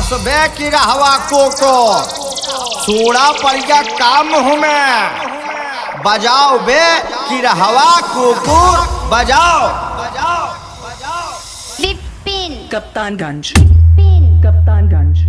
कसबे की रहवा कोको सूड़ा परिया काम हमें बजाओ बे की रहवा कुकुर बजाओ बजाओ बजाओ। विपिन कप्तानगंज विपिन कप्तानगंज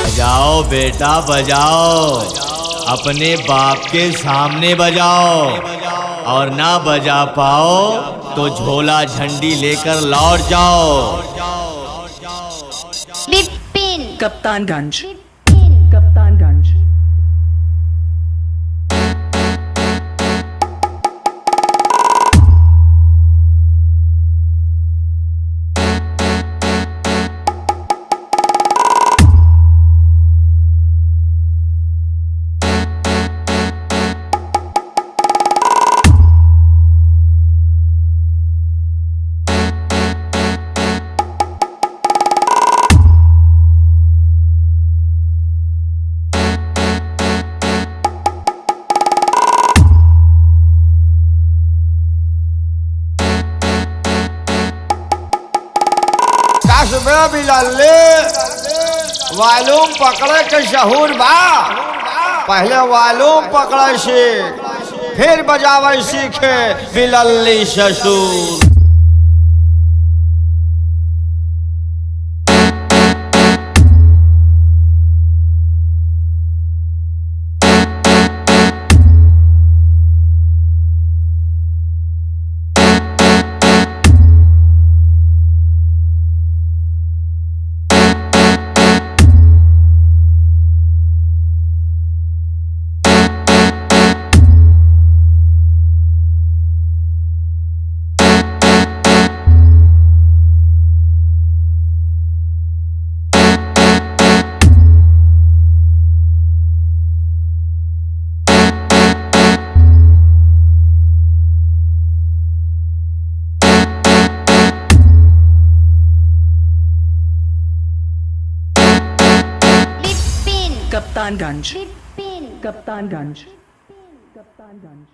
बजाओ बेटा बजाओ, अपने बाप के सामने बजाओ, और ना बजा पाओ तो झोला झंडी लेकर लौट जाओ। विपिन कप्तानगंज विपिन कप्तानगंज कसबे बिलल्ले वालूम पकड़े के शहूर बा, पहले वालूम पकड़े सीख फिर बजावे सीखे बिलल्ली ससुर। विपिन कप्तानगंज विपिन कप्तानगंज कप्तानगंज